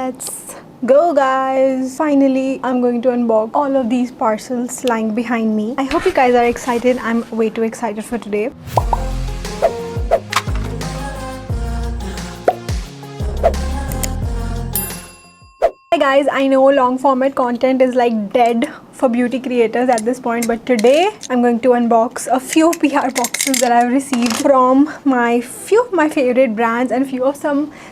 Let's go guys. Finally, I'm going to unbox all of these parcels lying behind me. I hope you guys are excited. I'm way too excited for today. Hi guys, I know long format content is like dead for beauty creators at this point, but today I'm going to unbox a few PR boxes that I've received from few of my favorite brands, and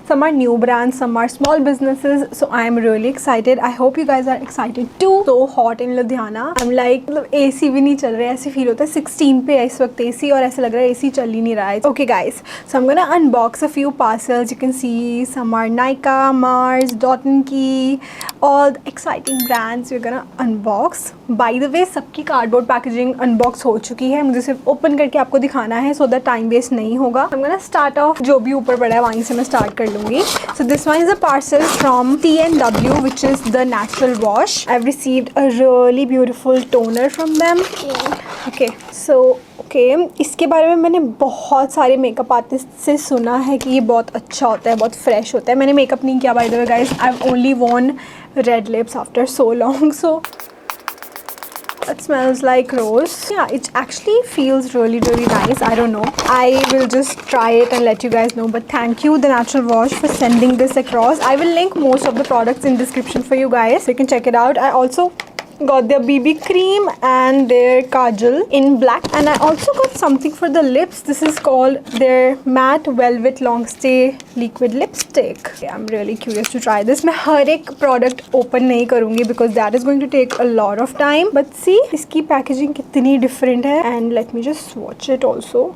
some are new brands, some are small businesses. So I'm really excited. I hope you guys are excited too. So hot in Ludhiana. I'm like AC भी नहीं चल रहा है, ऐसे feel होता है 16 पे इस वक्त AC, और ऐसे लग रहा है AC चल ही नहीं रहा है. Okay guys, so I'm gonna unbox a few parcels. You can see some are Nykaa, Mars, Dot & Key, all the exciting brands we're gonna unbox. By the way सबकी कार्डबोर्ड पैकेजिंग अनबॉक्स हो चुकी है, मुझे सिर्फ open करके आपको दिखाना है सो दैट टाइम वेस्ट नहीं होगा. आई एम गोना स्टार्ट ऑफ जो भी ऊपर पड़ा है वहीं से मैं स्टार्ट कर लूँगी. So this one is a parcel from T&W which is the natural wash. I've received a really beautiful toner from them. Okay, so इसके बारे में मैंने बहुत सारे मेकअप आर्टिस्ट से सुना है कि ये बहुत अच्छा होता है, बहुत फ्रेश होता है. मैंने मेकअप नहीं किया by the way guys. I have only worn red lips after so long, so it smells like rose. Yeah, it actually feels really nice. I don't know, I will just try it and let you guys know. But thank you The Natural Wash for sending this across. I will link most of the products in description for you guys, so you can check it out. I also got their BB cream and their kajal in black, and I also got something for the lips. This is called their matte velvet long stay liquid lipstick. I'm really curious to try this. मैं हर एक product open नहीं करूँगी because that is going to take a lot of time. But see इसकी packaging कितनी different है, and let me just swatch it also.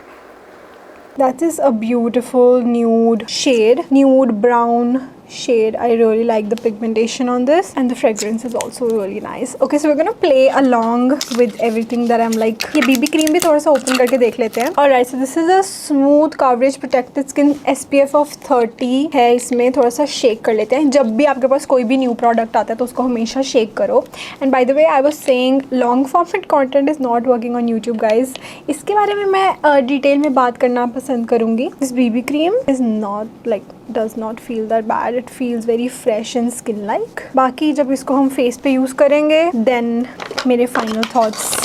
That is a beautiful nude shade, nude brown shade. I really like the pigmentation on this, and the fragrance is also really nice. Okay, so we're gonna play along with everything that I'm like. ये BB cream भी थोड़ा सा open करके देख लेते हैं. Alright, so this is a smooth coverage protected skin SPF of 30 है. इसमें थोड़ा सा shake कर लेते हैं. जब भी आपके पास कोई भी new product आता है तो उसको हमेशा shake करो. And by the way, I was saying long format content is not working on YouTube guys. इसके बारे में मैं डिटेल में बात करना पसंद करूँगी. This BB cream is not like, does not feel that bad. It feels very fresh and skin like. बाकी जब इसको हम फेस पे यूज़ करेंगे then मेरे फाइनल थॉट्स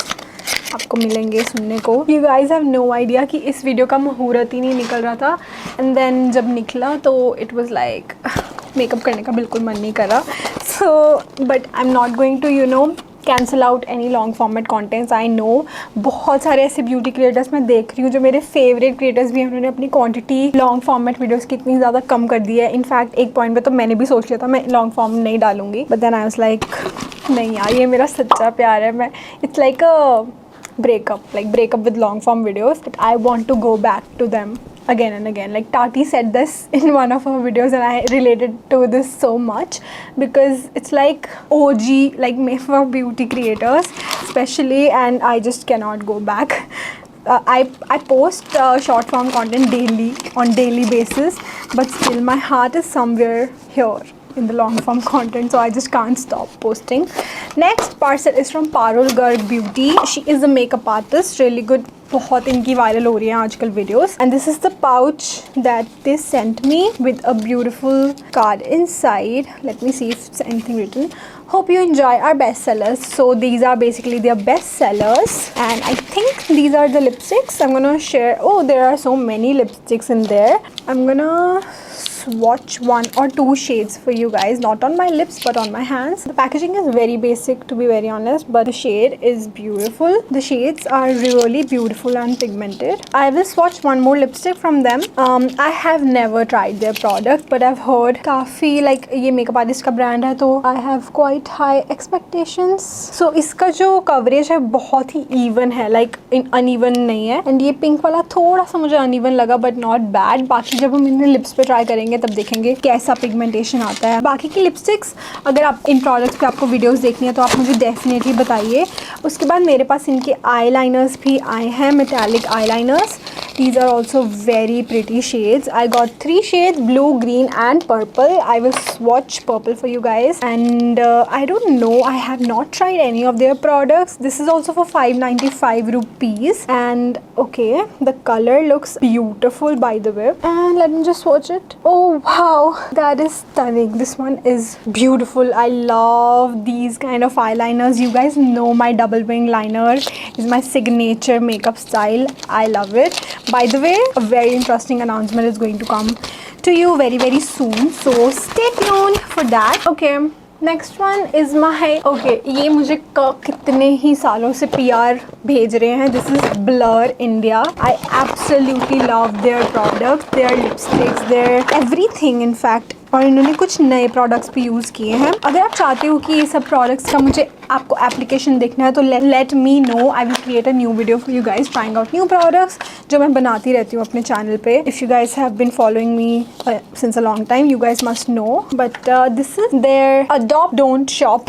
आपको मिलेंगे सुनने को. You guys have no idea कि इस वीडियो का मुहूर्त ही नहीं निकल रहा था, and then जब निकला तो it was like मेकअप करने का बिल्कुल मन नहीं कर रहा. So but I'm not going to cancel out any long format contents. I know बहुत सारे ऐसे ब्यूटी क्रिएटर्स मैं देख रही हूँ जो मेरे फेवरेट क्रिएटर्स भी हैं, उन्होंने अपनी क्वांटिटी लॉन्ग फॉर्मेट वीडियोस की इतनी ज़्यादा कम कर दी है. इनफैक्ट एक पॉइंट पे तो मैंने भी सोच लिया था मैं लॉन्ग फॉर्म नहीं डालूंगी, but then I was like नहीं यार, ये मेरा सच्चा प्यार है. मैं it's like a breakup with long form videos, but I want to go back to them again and again. Like Tati said this in one of her videos, and I related to this so much because it's like OG, like made for beauty creators especially, and I just cannot go back. I post short form content daily on daily basis, but still my heart is somewhere here in the long form content, so I just can't stop posting. Next parcel is from Parul Garg Beauty. She is a makeup artist, really good. बहुत इनकी viral हो रही हैं आजकल videos. And this is the pouch that they sent me with a beautiful card inside. Let me see if anything written. Hope you enjoy our best sellers. So these are basically their best sellers, and I think these are the lipsticks. I'm gonna share. Oh, there are so many lipsticks in there. I'm gonna swatch 1 or 2 shades for you guys, not on my lips but on my hands. The packaging is very basic, to be very honest, but the shade is beautiful. The shades are really beautiful and pigmented. I will swatch one more lipstick from them. I have never tried their product, but I've heard काफ़ी like ये makeup artist का brand है, तो I have quite high expectations. So इसका जो coverage है बहुत ही even है, like uneven नहीं है. And ये pink वाला थोड़ा सा मुझे uneven लगा, but not bad. बाकी जब हम इन्हें lips पे try करेंगे तब देखेंगे कैसा पिगमेंटेशन आता है. बाकी की लिपस्टिक्स अगर आप इन प्रोडक्ट्स पे आपको वीडियोस देखनी है तो आप मुझे डेफिनेटली बताइए. उसके बाद मेरे पास इनके आई लाइनर्स भी आए हैं, metallic eye liners, These are also very pretty shades. I got 3 shades, blue, green and purple. I will swatch purple for you guys. And I don't know, I have not tried any of their products. This is also for 595 rupees. And okay, the color looks beautiful by the way. And let me just swatch it. Oh wow, that is stunning. This one is beautiful. I love these kind of eyeliners. You guys know my double wing liner is my signature makeup style. I love it. By the way, a very interesting announcement is going to come to you very soon, so stay tuned for that. Okay, next one is my ये मुझे कितने ही सालों से PR भेज रहे हैं. This is Blur India. I absolutely love their products, their lipsticks, their everything in fact. और इन्होंने कुछ नए प्रोडक्ट्स भी यूज़ किए हैं. अगर आप चाहते हो कि ये सब प्रोडक्ट्स का मुझे आपको एप्लीकेशन देखना है तो let me know. I will create a new video for you guys trying out new products जो मैं बनाती रहती हूँ अपने चैनल पे. If you guys have been following me since a long time you guys must know. But this is their adopt don't shop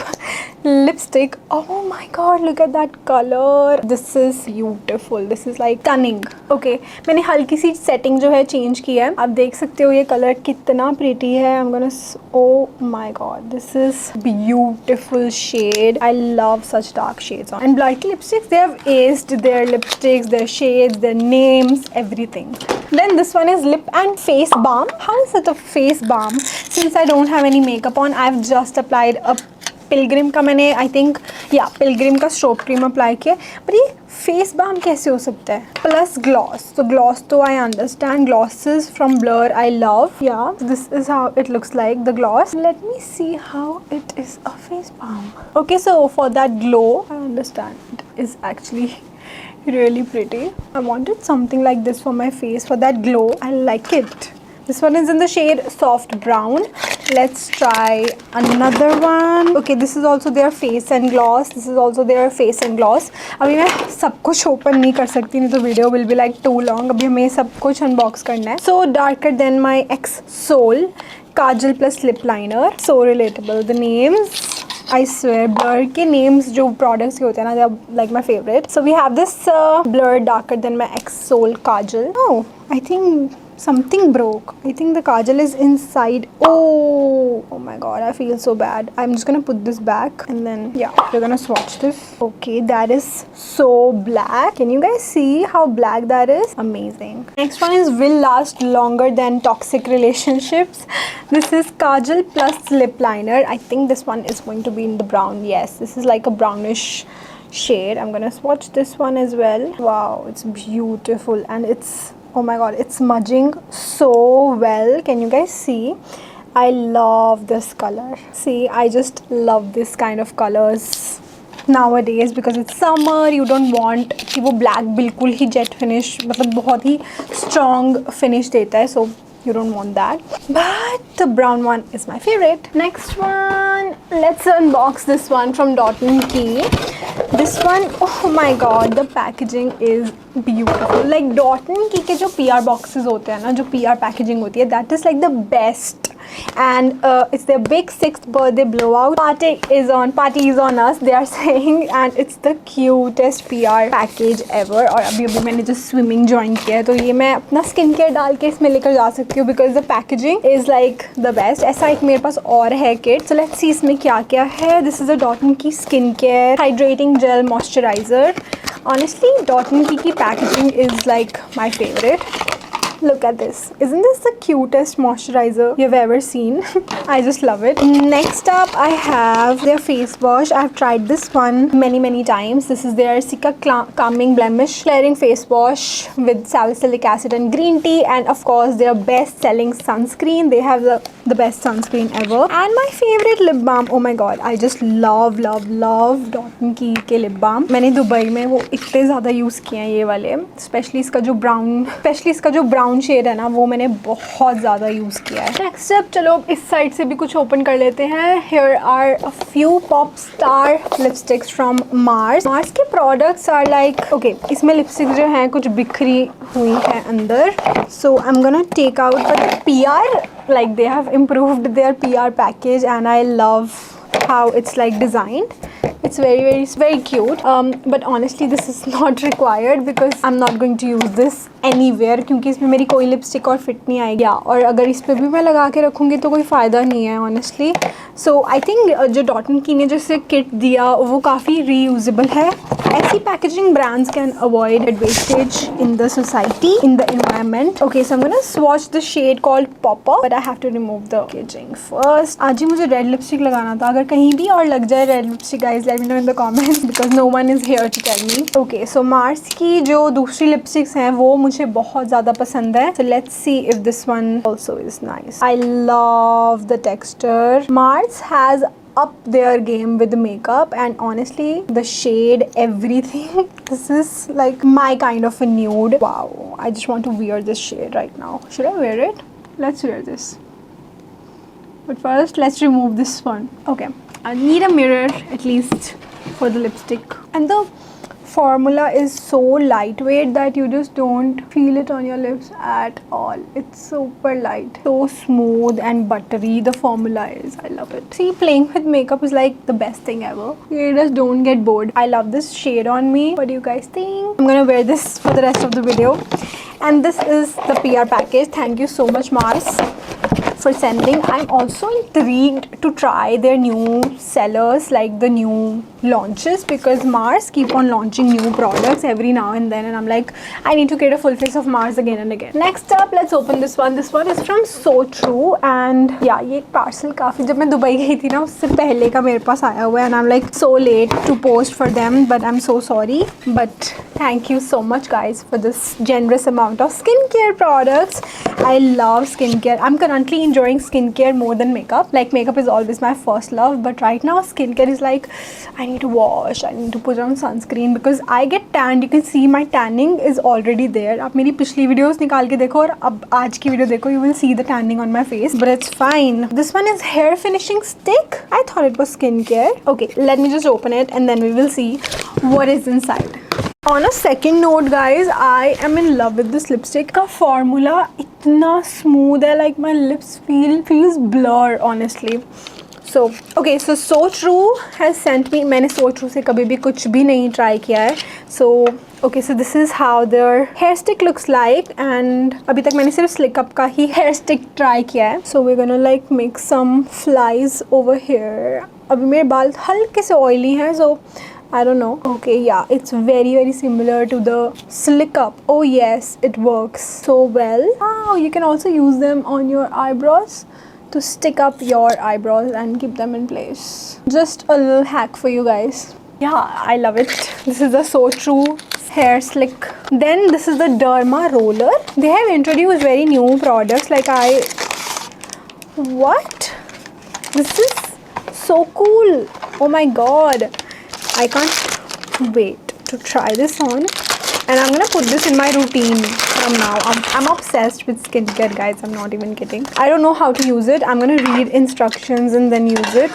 lipstick. Oh my god, look at that color. This is beautiful. This is like stunning. Okay, मैंने हल्की सी setting जो है change की है. आप देख सकते हो ये कलर कितना प्रीटी है. I'm gonna, oh my god, this is beautiful shade. I love such dark shades on. And Blighty lipsticks, they have aced their lipsticks, their shades, their names, everything. Then this one is lip and face balm. How is it a face balm? Since I don't have any makeup on, I've just applied a Pilgrim का मैंने I think Pilgrim का strobe cream apply किया. पर ये face balm कैसे हो सकता है प्लस ग्लॉस? तो ग्लॉस तो I understand. Glosses from blur I love. Yeah this is how it looks like the gloss. Let me see how it is a face balm. Okay, so for that glow I understand it is actually really pretty. I wanted something like this for my face for that glow. I like it. This one is in the shade soft brown. Let's try another one. Okay, this is also their face and gloss. This is also their face and gloss. अभी मैं सब कुछ open नहीं कर सकती, नहीं तो video will be like too long. अभी हमें सब कुछ unbox करना है. So darker than my ex Soul Kajal plus lip liner. So relatable. The names, I swear, Blur के names जो products के होते हैं ना, they are like my favorite. So we have this Blur darker than my ex Soul Kajal. Oh, I think something broke. I think the kajal is inside. Oh my god, I feel so bad. I'm just gonna put this back and then yeah, we're gonna swatch this. Okay, that is so black. Can you guys see how black that is? Amazing. Next one is will last longer than toxic relationships. This is kajal plus lip liner. I think this one is going to be in the brown. Yes, this is like a brownish shade. I'm gonna swatch this one as well. Wow, it's beautiful and it's, oh my god, it's smudging so well. Can you guys see? I love this color. See, I just love this kind of colors nowadays because it's summer. You don't want कि वो black बिल्कुल ही jet finish, मतलब बहुत ही strong finish देता है. So you don't want that. But the brown one is my favorite. Next one, let's unbox this one from Dot & Key. This one, oh my god, the packaging is beautiful. Like Dot & Key के जो PR boxes होते हैं ना, जो PR packaging होती है, that is like the best. And it's their big 6th birthday blowout. Party is on us, they are saying, and it's the cutest PR package ever. और अभी मैंने जो swimming join किया है तो ये मैं अपना स्किन केयर डाल के इसमें लेकर जा सकती हूँ because the packaging is like the best. ऐसा एक मेरे पास और है kit. So let's see इसमें क्या क्या है. This is a Dot & Key skincare hydrating gel moisturizer. Honestly, Dot & Key की packaging is like my favorite. Look at this. Isn't this the cutest moisturizer you've ever seen? I just love it. Next up, I have their face wash. I've tried this one many times. This is their Sika Calming Blemish Clearing Face Wash with salicylic acid and green tea. And of course, their best-selling sunscreen. They have the best sunscreen ever. And my favorite lip balm. Oh my god, I just love Dot & Key के lip balm. मैंने Dubai में वो इतने ज़्यादा use किए हैं ये वाले. Especially इसका जो brown शेड है ना, वो मैंने बहुत ज़्यादा यूज़ किया है. नेक्स्ट अप, चलो इस साइड से भी कुछ ओपन कर लेते हैं. Here are a few pop star lipsticks from Mars. Mars के प्रोडक्ट्स आर लाइक, ओके, इसमें लिपस्टिक जो हैं कुछ बिखरी हुई हैं अंदर. So I am gonna take out but PR, like they have improved their PR package and I love how it's like designed. It's very cute. But honestly this is not required because I'm not going to use this anywhere क्योंकि इसमें मेरी कोई lipstick और fit नहीं आएगी और अगर इस पर भी मैं लगा के रखूँगी तो कोई फ़ायदा नहीं है honestly. So I think जो डॉट एंड की ने जैसे किट दिया वो काफ़ी रीयूजेबल है. ऐसी packaging brands can avoid wastage in the society, in the environment. Okay, so I'm gonna swatch the shade called Popper, but I have to remove the packaging first. आज ही मुझे रेड लिपस्टिक लगाना था. अगर कहीं भी और लग जाए red lipstick guys, let me know in the comments because no one is here to tell me. Okay, so Mars की जो दूसरी लिपस्टिक्स हैं वो मुझे बहुत ज़्यादा पसंद है. So let's see if this one also is nice. I love the texture. Mars has up their game with the makeup and honestly the shade, everything, this is like my kind of a nude. Wow, I just want to wear this shade right now. Should I wear it? Let's wear this, but first let's remove this one. Okay, I need a mirror at least for the lipstick, and the formula is so lightweight that you just don't feel it on your lips at all. It's super light, so smooth and buttery the formula is. I love it. See, playing with makeup is like the best thing ever. You just don't get bored. I love this shade on me. What do you guys think? I'm gonna wear this for the rest of the video. And this is the PR package. Thank you so much Mars for sending. I'm also intrigued to try their new sellers, like the new launches, because Mars keep on launching new products every now and then and I'm like, I need to get a full face of Mars again and again. Next up, let's open this one. This one is from So True and yeah, ये एक parcel काफ़ी जब मैं Dubai गई थी ना उससे पहले का मेरे पास आया हुआ है and I'm like so late to post for them, but I'm so sorry. But thank you so much guys for this generous amount of skincare products. I love skincare. I'm currently enjoying skincare more than makeup. Like makeup is always my first love, but right now skincare is like I need to wash, I need to put on sunscreen because I get tanned. You can see my tanning is already there. आप मेरी पिछली videos निकाल के देखो और अब आज की video देखो, you will see the tanning on my face, but it's fine. This one is hair finishing stick. I thought it was skincare. Okay, let me just open it and then we will see what is inside. On a second note guys, I am in love with this lipstick. का formula इतना smooth है, like my lips feels blur honestly. So okay, so True has sent me. मैंने So True से कभी भी कुछ भी नहीं try किया है. So okay, so this is how their hair stick looks like and अभी तक मैंने सिर्फ Slick Up का ही hair stick try किया है. So we're gonna like make some flies over here. अभी मेरे बाल हल्के से oily हैं, so I don't know. Okay, yeah, it's very similar to the Slick Up. Oh yes, it works so well. Wow, you can also use them on your eyebrows to stick up your eyebrows and keep them in place. Just a little hack for you guys. Yeah, I love it. This is the So True hair slick. Then this is the Derma roller. They have introduced very new products like what? This is so cool. Oh my god, I can't wait to try this on and I'm gonna put this in my routine from now. I'm obsessed with skincare guys, I'm not even kidding. I don't know how to use it. I'm gonna read instructions and then use it.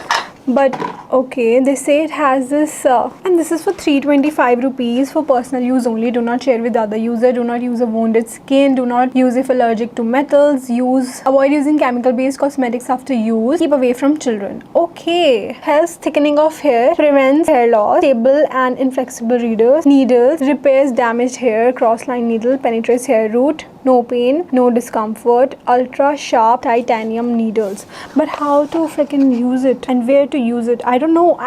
But okay, they say it has this and this is for 325 rupees for personal use only. Do not share with other user. Do not use a wounded skin. Do not use if allergic to metals. Avoid using chemical based cosmetics after use. Keep away from children. Okay, helps thickening of hair, prevents hair loss, stable and inflexible needles, repairs damaged hair, cross line needle, penetrates hair root, no pain, no discomfort, ultra sharp titanium needles. But how to freaking use it and where to use it? I don't know.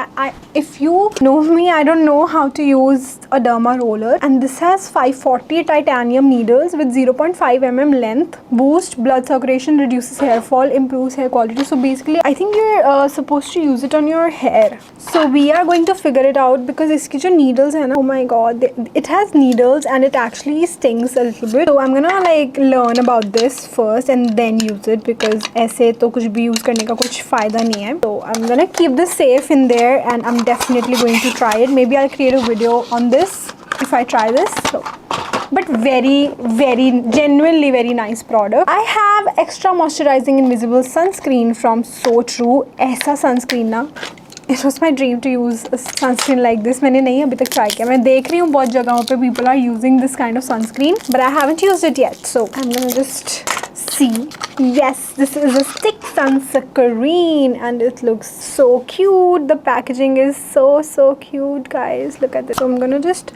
If you know me, I don't know how to use a Derma roller. And this has 540 titanium needles with 0.5 mm length, boosts blood circulation, reduces hair fall, improves hair quality. So basically I think you're supposed to use it on your hair. So we are going to figure it out because iski jo needles hai na, oh my god, it has needles and it actually stings a little bit. So I'm gonna like learn about this first and then use it because ऐसे तो कुछ भी use करने का कुछ फायदा नहीं है. So I'm gonna keep this safe in there and I'm definitely going to try it. Maybe I'll create a video on this if I try this. So but very genuinely very nice product. I have extra moisturizing invisible sunscreen from So True. ऐसा sunscreen ना, it was my dream to use a sunscreen like this. मैंने नहीं अभी तक try किया. मैं देख रही हूँ बहुत जगहों पे people are using this kind of sunscreen, but I haven't used it yet. So I'm gonna just see. Yes, this is a stick sunscreen and it looks so cute. The packaging is so cute, guys. Look at this. So I'm gonna just,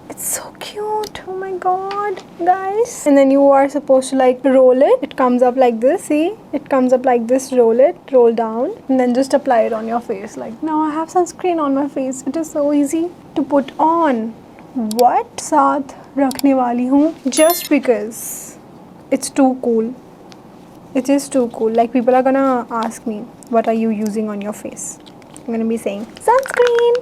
it's so cute. Oh my god, guys. And then you are supposed to like roll it. It comes up like this. See, it comes up like this. Roll it, roll down, and then just apply it on your face. Like, now I have sunscreen on my face. It is so easy to put on. What? साथ रखने वाली हूँ just because it's too cool. It is too cool. Like, people are gonna ask me, what are you using on your face? I'm gonna be saying sunscreen.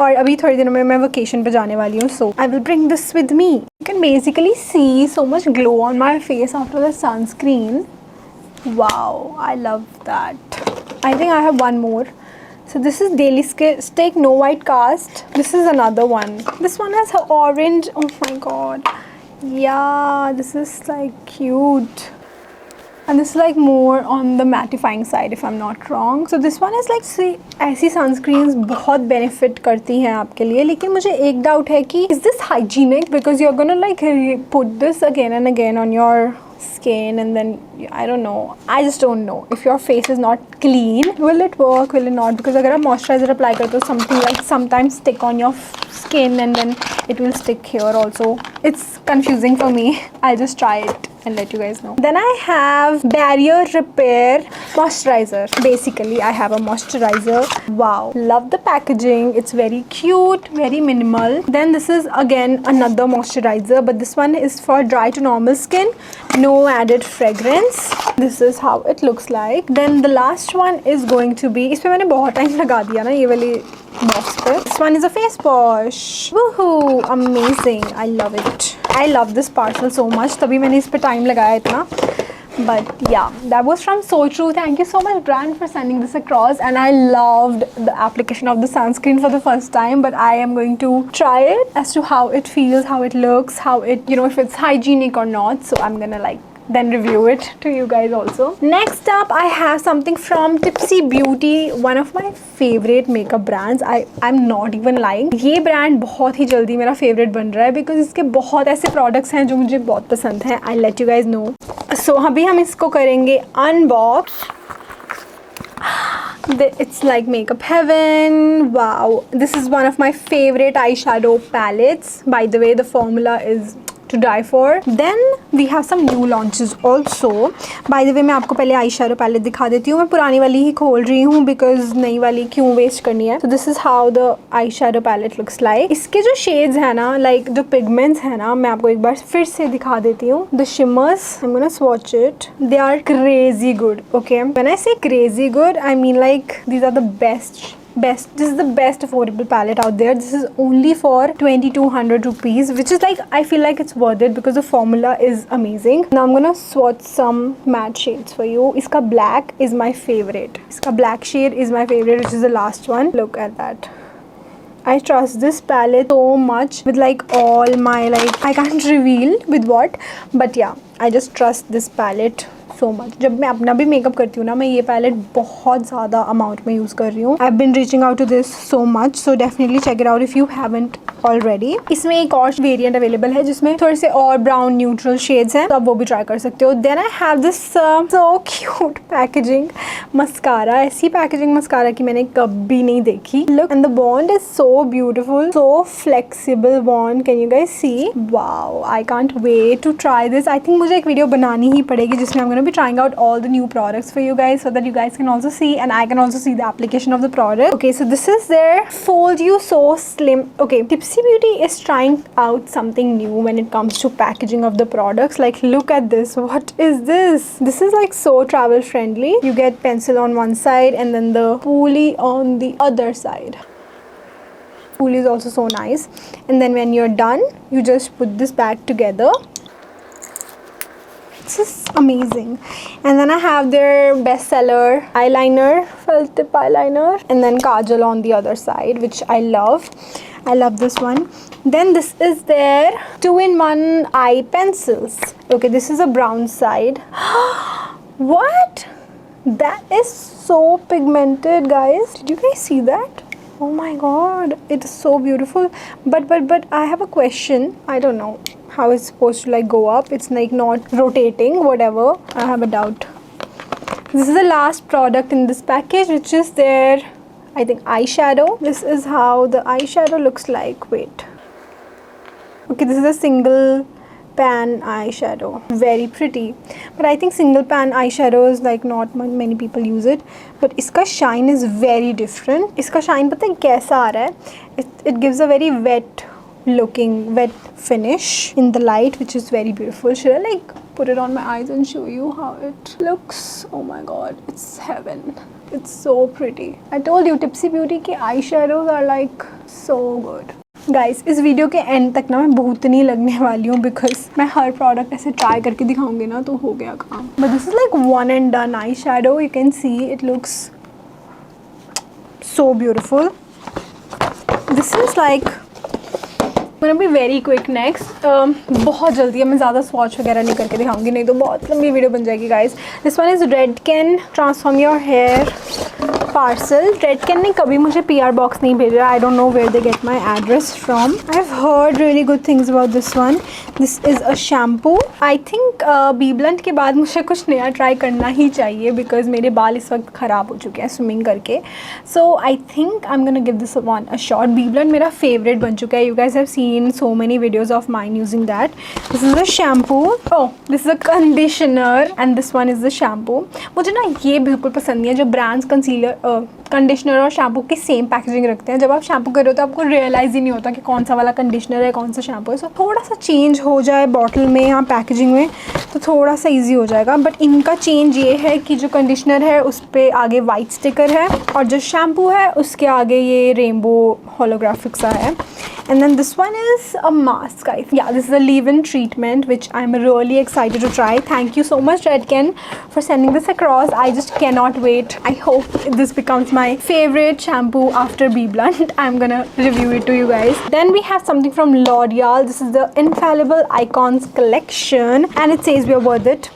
और अभी थोड़ी दिनों में मैं vacation पे जाने वाली हूँ, so I will bring this with me. You can basically see so much glow on my face after the sunscreen. Wow, I love that. I think I have one more. So this is Daily Stick No White Cast. This is another one. This one has her orange. Oh my god. Yeah, this is like cute. And this is like more on the mattifying side if I'm not wrong. So this one is like, see, ऐसी sunscreens बहुत benefit करती हैं आपके लिए. लेकिन मुझे एक doubt है कि is this hygienic? Because you're gonna like put this again and again on your skin and then I don't know. I just don't know. If your face is not clean, will it work? Will it not? Because अगर आप moisturizer apply करते हो, something like sometimes stick on your skin and then it will stick here also. It's confusing for me. I'll just try it and let you guys know. Then I have Barrier Repair Moisturizer. Basically, I have a moisturizer. Wow. Love the packaging. It's very cute, very minimal. Then this is again another moisturizer, but this one is for dry to normal skin. No added fragrance. This is how it looks like. Then the last one is going to be, इसपे मैंने बहुत time लगा दिया ना ये वाली box पे. This one is a face wash. Woohoo! Amazing. I love it. I love this parcel so much. तभी मैंने इस पे टाइम लगाया इतना. But yeah, that was from So True. Thank you so much, brand, for sending this across. And I loved the application of the sunscreen for the first time. But I am going to try it as to how it feels, how it looks, how it, you know, if it's hygienic or not. So I'm gonna like then review it to you guys also. Next up, I have something from Tipsy Beauty, one of my favorite makeup brands. I'm not even lying. ये brand बहुत ही जल्दी मेरा favorite बन रहा है because इसके बहुत ऐसे products हैं जो मुझे बहुत पसंद हैं. I'll let you guys know. So अभी हम इसको करेंगे unbox. It's like makeup heaven. Wow, this is one of my favorite eyeshadow palettes. By the way, the formula is to die for. Then we have some new launches also. By the way, मैं आपको पहले eye shadow palette दिखा देती हूँ. मैं पुरानी वाली ही खोल रही हूँ because नई वाली क्यों वेस्ट करनी है. So this is how the eye shadow palette looks like. इसके जो shades है ना, like जो pigments है ना, मैं आपको एक बार फिर से दिखा देती हूँ. The shimmers, I'm gonna swatch it. They are crazy good. Okay, when I say crazy good, I mean like these are the best. This is the best affordable palette out there. This is only for 2200 rupees, which is like, I feel like it's worth it because the formula is amazing. Now I'm gonna swatch some matte shades for you. Iska black is my favorite. Iska black shade is my favorite, which is the last one. Look at that. I trust this palette so much with like all my, like, I can't reveal with what, but yeah, I just trust this palette so much. जब मैं अपना भी makeup करती हूँ ना, मैं ये palette बहुत ज़्यादा अमाउंट में यूज़ कर रही हूँ. I've been reaching out to this so much, so definitely check it out if you haven't already. इसमें एक और वेरिएंट अवेलेबल है जिसमें थोड़े से और ब्राउन न्यूट्रल शेड्स हैं, तो आप वो भी ट्राई कर सकते हो. Then I have this so cute packaging mascara. ऐसी पैकेजिंग मस्कारा की मैंने कभी नहीं देखी. Look, and the wand is so beautiful, so flexible wand. Can you guys see? Wow, I can't wait to try this. I think मुझे एक video बनानी ही पड़ेगी जिसमें I'm gonna be trying out all the new products for you guys so that you guys can also see and I can also see the application of the product. Okay, so this is their Fold You So Slim. Okay, Tipsy Beauty is trying out something new when it comes to packaging of the products. Like, look at this. What is this? This is like so travel friendly. You get pencil on one side and then the pulley on the other side. Pulley is also so nice. And then when you're done, you just put this back together. This is amazing. And then I have their bestseller eyeliner, felt tip eyeliner, and then kajal on the other side, which I love. I love this one. Then this is their 2-in-1 eye pencils. Okay, this is a brown side. What? That is so pigmented, guys. Did you guys see that? Oh my god, it is so beautiful. But I have a question. I don't know. how it's supposed to like go up. It's like not rotating, whatever. I have a doubt. This is the last product in this package, which is their, I think, eyeshadow. This is how the eyeshadow looks like. Wait. Okay, this is a single pan eyeshadow. Very pretty. But I think single pan eyeshadow is like not many people use it. But iska shine is very different. Iska shine pata hai kaisa aa raha hai? It gives a very wet looking, wet finish in the light, which is very beautiful. Should I like put it on my eyes and show you how it looks? Oh my god, it's heaven. It's so pretty. I told you Tipsy Beauty की eyeshadows are like so good. Guys, इस video के and तक ना मैं भूतनी लगने वाली हूँ because मैं हर प्रोडक्ट ऐसे ट्राई करके दिखाऊंगी ना तो हो गया काम. But this is like one and done eye shadow. You can see it looks so beautiful. This is like मैं बी वेरी क्विक नेक्स्ट. बहुत जल्दी है, मैं ज़्यादा स्वॉच वगैरह नहीं करके दिखाऊंगी, नहीं तो बहुत लंबी वीडियो बन जाएगी guys. This one is Redken transform your hair parcel. Redken ने कभी मुझे PR बॉक्स नहीं भेजा. I don't know where they get my address from. I have heard really good things about this one. This is a shampoo. I think B Blunt के बाद मुझे कुछ नया ट्राई करना ही चाहिए बिकॉज मेरे बाल इस वक्त ख़राब हो चुके हैं स्विमिंग करके. So I think I am gonna give this one a shot. B Blunt मेरा फेवरेट बन चुका है. You guys have seen so many videos of mine using that. This is a shampoo. Oh, this is a conditioner and this one is the shampoo. मुझे ना ये बिल्कुल पसंद नहीं है जो ब्रांड्स कंडीशनर और शैम्पू की सेम पैकेजिंग रखते हैं. जब आप शैम्पू कर रहे हो तो आपको रियलाइज़ ही नहीं होता कि कौन सा वाला कंडीशनर है, कौन सा शैम्पू है. सो थोड़ा सा चेंज हो जाए बॉटल में या पैकेजिंग में तो थोड़ा सा ईजी हो जाएगा. बट इनका चेंज ये है कि जो कंडीशनर है उस पर आगे वाइट स्टिकर है और जो शैम्पू है उसके आगे ये रेनबो होलोग्राफिक सा है. And then this one is a mask. Yeah, this is a leave-in treatment which I'm really excited to try. Thank you so much Redken for sending this across. I just cannot wait. I hope this becomes my favorite shampoo after Bee Blunt. I'm gonna review it to you guys. Then we have something from L'Oreal. This is the Infallible Icons collection and it says we are worth it.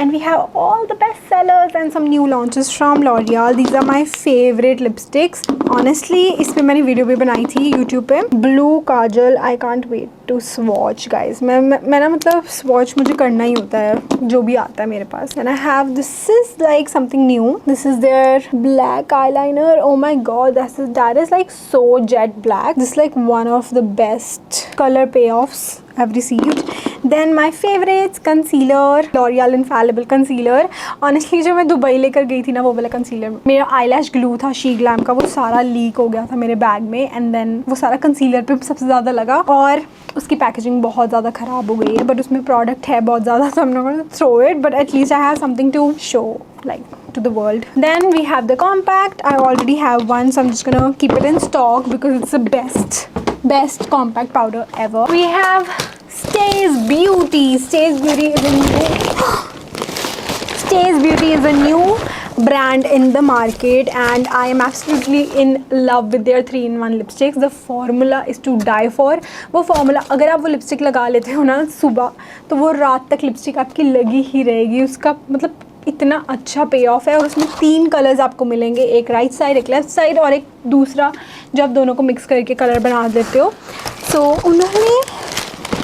And we have all the best sellers and some new launches from L'Oreal. These are my favorite lipsticks. Honestly, इस पे मैंने video भी बनाई थी YouTube पे. Blue Kajal. I can't wait to swatch guys. मैं ना मतलब swatch मुझे करना ही होता है जो भी आता है मेरे पास. And I have this is like something new. This is their black eyeliner. Oh my god, that is like so jet black. This is like one of the best color payoffs I've received. Then my favorites concealer, L'Oreal Infallible concealer. Honestly जो मैं Dubai लेकर गई थी ना वो वाला concealer, मेरा eyelash glue था शी ग्लैम का, वो सारा लीक हो गया था मेरे बैग में. एंड देन वो सारा कंसीलर पे सबसे ज़्यादा लगा और उसकी पैकेजिंग बहुत ज़्यादा ख़राब हो गई है. बट उसमें प्रोडक्ट है बहुत ज़्यादा so I'm not going to throw it, but at least I have something to show like to the world. Then we have the compact. I already have one so I'm just gonna keep it in stock because it's the best compact powder ever. We have Stays Beauty. Stays Beauty is a new brand in the market and I am absolutely in love with their 3-in-1 lipsticks. The formula is to die for. वो formula अगर आप वो lipstick लगा लेते हो ना सुबह तो वो रात तक लिपस्टिक आपकी लगी ही रहेगी. उसका मतलब इतना अच्छा पे ऑफ है और उसमें 3 कलर्स आपको मिलेंगे, एक राइट साइड, एक लेफ्ट साइड और एक दूसरा जो आप दोनों को मिक्स करके कलर बना देते हो. सो उन्होंने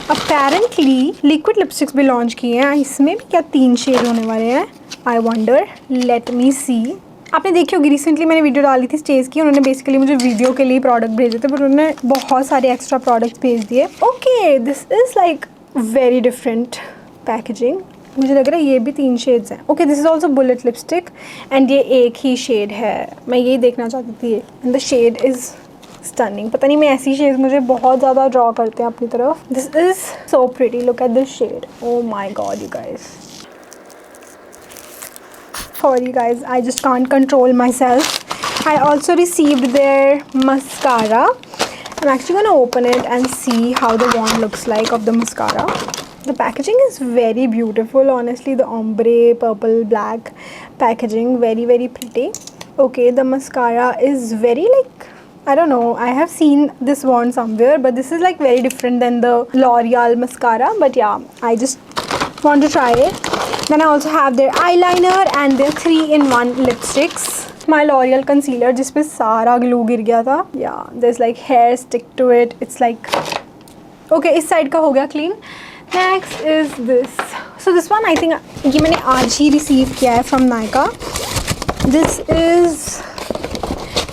अपेरेंटली लिक्विड लिपस्टिक्स भी लॉन्च किए हैं. इसमें भी क्या 3 शेड होने वाले हैं? आई वंडर, लेट मी सी. आपने देखी होगी रिसेंटली मैंने वीडियो डाली थी स्टेज की. उन्होंने बेसिकली मुझे वीडियो के लिए प्रोडक्ट भेजे थे बट उन्होंने बहुत सारे एक्स्ट्रा प्रोडक्ट्स भेज दिए. Okay, this is like very different packaging. मुझे लग रहा है ये भी 3 शेड्स हैं. Okay, this is also bullet lipstick and ये एक ही शेड है. मैं यही देखना चाहती थी and the shade is stunning. पता नहीं मैं ऐसी शेड्स मुझे बहुत ज़्यादा ड्रॉ करते हैं अपनी तरफ. This is so pretty. Look at this shade. Oh my god you guys. Sorry guys, I just can't control myself. I also received their mascara. I'm actually going to open it and see how the wand looks like of the mascara. The packaging is very beautiful. Honestly, the ombre purple black packaging, very pretty. Okay, the mascara is very like, I don't know, I have seen this wand somewhere but this is like very different than the L'Oreal mascara. But yeah, I just want to try it. Then I also have their eyeliner and their 3-in-1 lipsticks. My L'Oreal concealer जिस पे सारा glue गिर गया था. Yeah, there's like hair stick to it. It's like okay इस side का हो गया clean. Next is this. So this one I think ये मैंने आज ही रिसीव किया है from Nykaa. This is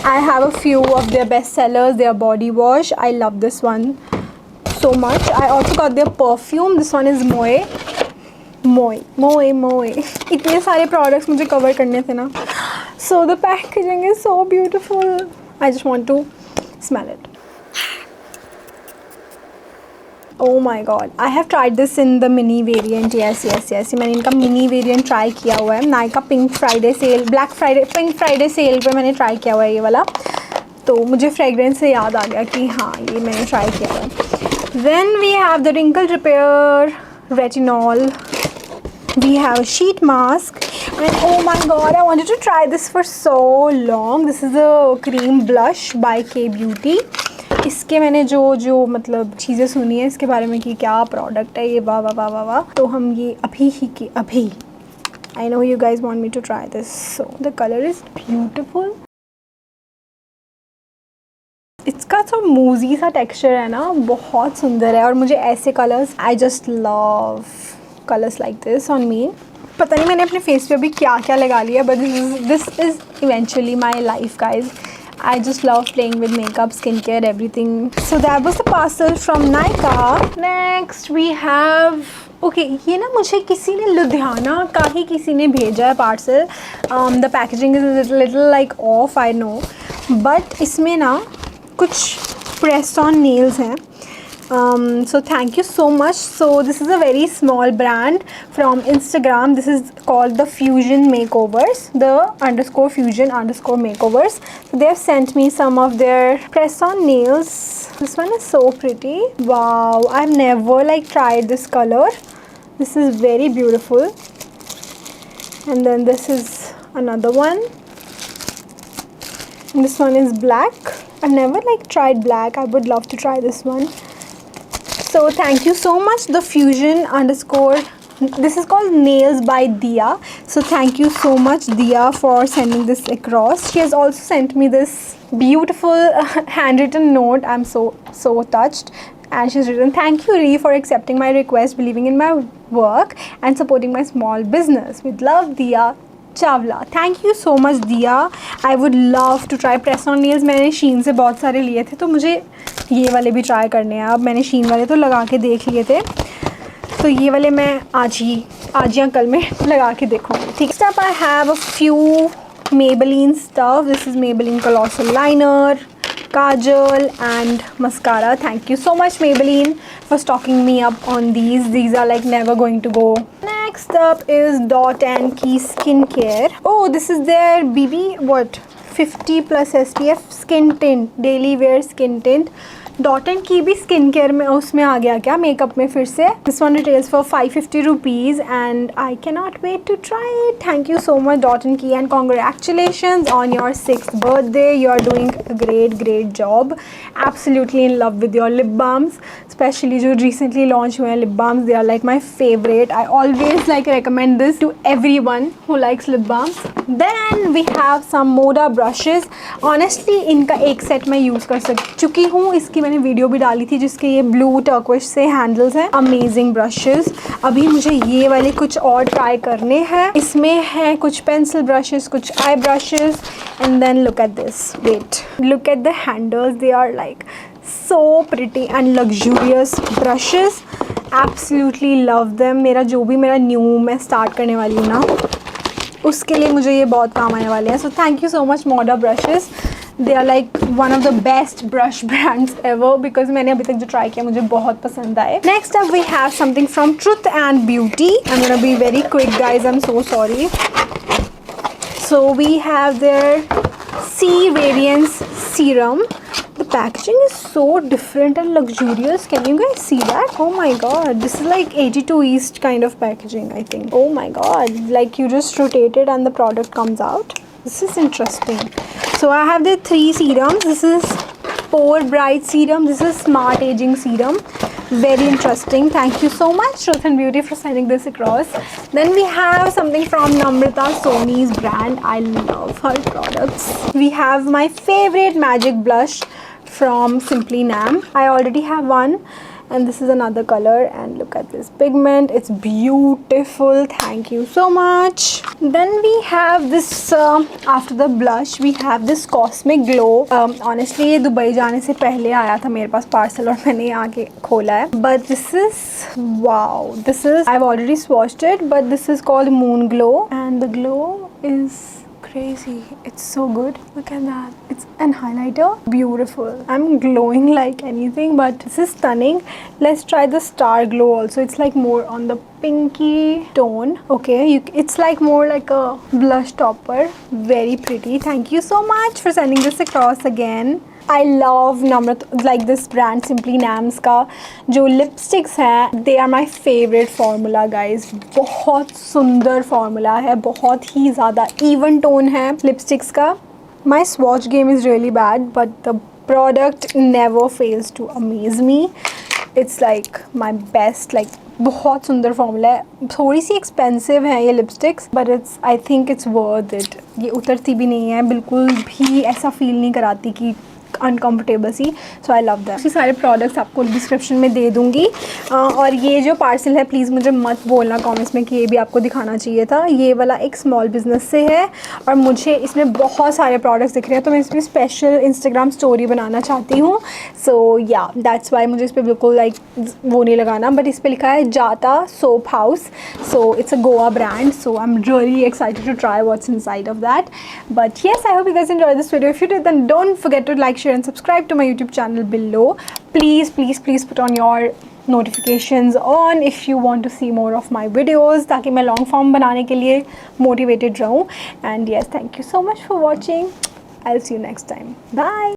I have a few of their best sellers, their body wash. I love this one so much. I also got their perfume. This one is Moe. इतने सारे products मुझे cover करने थे ना. So the packaging is so beautiful. I just want to smell it. Oh my god, I have tried this in the mini variant. yes. मैंने इनका mini variant try किया हुआ है. Nykaa Pink Friday sale, Pink Friday sale पे मैंने try किया हुआ है ये वाला. तो मुझे fragrance से याद आ गया कि हाँ ये मैंने try किया हुआ है. Then we have the wrinkle repair retinol. We have a sheet mask. And oh my god, I wanted to try this for so long. This is a cream blush by K Beauty. इसके मैंने जो मतलब चीज़ें सुनी है इसके बारे में कि क्या प्रोडक्ट है ये, वाह वाह वाह वाह वाह. तो हम ये अभी I know you guys want me to try this. So the colour is beautiful. इसका जो मूजी सा टेक्सचर है ना बहुत सुंदर है. और मुझे ऐसे colours, I just love colours like this on me. पता नहीं मैंने अपने फेस पे अभी क्या क्या लगा लिया, but this is eventually my life guys. I just love playing with makeup, skincare, everything. So that was the parcel from Nykaa. Next we have, okay, ये ना मुझे किसी ने लुधियाना का ही किसी ने भेजा है parcel. The packaging is a little like off, I know, but इसमें ना कुछ press on nails हैं. So thank you so much. So this is a very small brand from Instagram. This is called the Fusion Makeovers, the _Fusion _makeovers. So they have sent me some of their press on nails. This one is so pretty. Wow, I've never like tried this color. This is very beautiful. And then this is another one. And this one is black. I've never like tried black. I would love to try this one. So thank you so much, the Fusion _ this is called Nails by Dia. So thank you so much Dia for sending this across. She has also sent me this beautiful handwritten note. I'm so touched. And she's written, thank you Ree for accepting my request, believing in my work and supporting my small business. With love, Dia Chawla. Thank you so much Dia. I would love to try press on nails. मैंने Shein से बहुत सारे लिए थे तो मुझे ये वाले भी ट्राई करने हैं. अब मैंने शीन वाले तो लगा के देख लिए थे, तो ये वाले मैं आज या कल में लगा के देखूँगी. ठीक. Step I have a few Maybelline stuff. This is Maybelline Colossal Liner, kajal and mascara. Thank you so much Maybelline for stocking me up on these. These are like never going to go. Next up is Dot and Key skincare. Oh, this is their BB 50+ SPF skin tint, daily wear skin tint. Dot and की भी skin care में उसमें आ गया क्या, makeup में फिर से. This one retails for 550 rupees and I can not wait to try it. Thank you so much Dot and Key and congratulations on your 6th birthday. You are doing a great job. Absolutely in love with your lip balms, especially जो recently launch हुए हैं lip balms. They are like my favourite. I always like recommend this to everyone who likes lip balms. Then we have some Moda brushes. Honestly इनका एक set मैं use कर चुकी हूँ. इसकी मैंने वीडियो भी डाली थी जिसके ये ब्लू टर्क्विश से हैंडल्स हैं. Amazing brushes. अभी मुझे ये वाले कुछ और ट्राई करने हैं. इसमें है कुछ पेंसिल ब्रशेस, कुछ eye brushes and then look at this. Wait, look at the handles. They are like so pretty and luxurious brushes. Absolutely love them. मेरा न्यू मैं स्टार्ट करने वाली हूँ ना, उसके लिए मुझे ये बहुत काम आने वाले हैं. So thank you so much Moda brushes. They are like one of the best brush brands ever because मैंने अभी तक जो ट्राई किया मुझे बहुत पसंद आए. Next up we have something from Truth and Beauty. I'm gonna be very quick guys, I'm so sorry. So we have their C Radiance Serum. The packaging is so different and luxurious. Can you guys see that? Oh my god, this is like 82 East kind of packaging I think. Oh my god, like you just rotate it and the product comes out. This is interesting. So I have the 3 serums. This is Pore Bright Serum. This is Smart Aging Serum. Very interesting. Thank you so much Truth and Beauty for sending this across. Then we have something from Namrata Sony's brand. I love her products. We have my favorite magic blush from Simply Nam. I already have one and this is another color, and look at this pigment, it's beautiful. Thank you so much. Then we have this after the blush we have this Cosmic Glow. Honestly ये Dubai जाने से पहले आया था मेरे पास parcel और मैंने आके खोला है, but this is wow, this is I've already swatched it, but this is called Moon Glow and the glow is crazy. It's so good. Look at that. It's an highlighter. Beautiful. I'm glowing like anything, but this is stunning. Let's try the Star Glow also. It's like more on the pinky tone. Okay, it's like more like a blush topper. Very pretty. Thank you so much for sending this across again. I love Namrata, like this brand Simply Nams का जो lipsticks हैं, they are my favorite formula guys. बहुत सुंदर formula है, बहुत ही ज़्यादा even tone है lipsticks का. My swatch game is really bad, but the product never fails to amaze me. It's like my best, like बहुत सुंदर फॉर्मूला है. थोड़ी सी एक्सपेंसिव है ये lipsticks, but it's I think it's worth it. ये उतरती भी नहीं है, बिल्कुल भी ऐसा फील नहीं कराती कि अनकम्फर्टेबल सी. So I love that. सारे प्रोडक्ट्स आपको डिस्क्रिप्शन में दे दूँगी. और ये जो पार्सल है प्लीज़ मुझे मत बोलना कमेंट्स में कि ये भी आपको दिखाना चाहिए था. ये वाला एक स्मॉल बिजनेस से है और मुझे इसमें बहुत सारे प्रोडक्ट्स दिख रहे हैं, तो मैं इसमें स्पेशल इंस्टाग्राम स्टोरी बनाना चाहती हूँ. सो या दैट्स वाई मुझे इस पर बिल्कुल लाइक वो नहीं लगाना, बट इस पर लिखा है जाता soap house. So it's a Goa brand. So I am really excited to try what's inside of that. But yes, I hope you guys enjoy this video. If you did then don't forget to like, share and subscribe to my YouTube channel below. Please put on your notifications on if you want to see more of my videos, ताकि मैं long form बनाने के लिए motivated रहूँ. And yes, thank you so much for watching. I'll see you next time. Bye.